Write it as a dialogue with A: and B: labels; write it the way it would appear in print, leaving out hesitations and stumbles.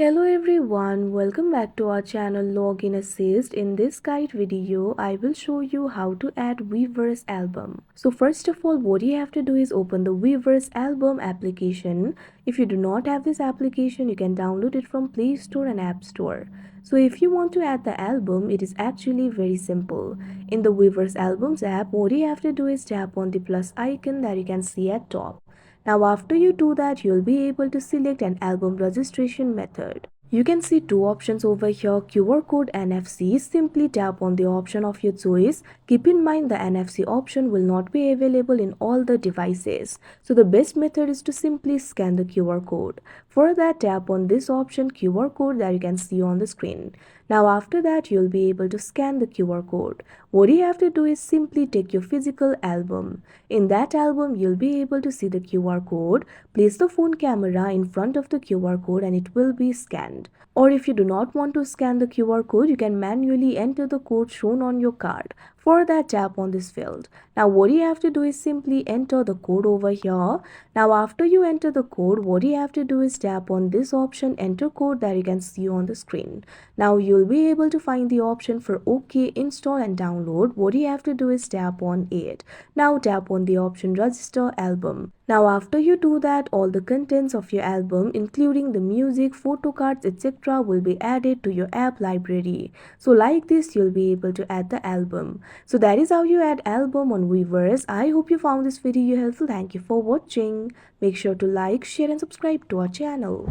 A: Hello everyone, welcome back to our channel Login Assist. In this guide video, I will show you how to add Weverse album. So first of all, what you have to do is open the Weverse album application. If you do not have this application, you can download it from Play Store and App Store. So if you want to add the album, it is actually very simple. In the Weverse albums app, what you have to do is tap on the plus icon that you can see at top. Now after you do that, you'll be able to select an album registration method. You can see two options over here, QR code NFC. Simply tap on the option of your choice. Keep in mind the NFC option will not be available in all the devices. So the best method is to simply scan the QR code. For that, tap on this option QR code that you can see on the screen. Now after that, you'll be able to scan the QR code. What you have to do is simply take your physical album. In that album, you'll be able to see the QR code. Place the phone camera in front of the QR code and it will be scanned. Or if you do not want to scan the QR code, you can manually enter the code shown on your card. For that, tap on this field. Now what you have to do is simply enter the code over here. Now after you enter the code, what you have to do is tap on this option, enter code, that you can see on the screen. Now you'll be able to find the option for OK, install and download. What you have to do is tap on it. Now tap on the option register album. Now after you do that, all the contents of your album including the music, photo cards, etc. will be added to your app library. So like this, you'll be able to add the album. So that is how you add album on Weverse. I hope you found this video helpful. Thank you for watching. Make sure to like, share and subscribe to our channel.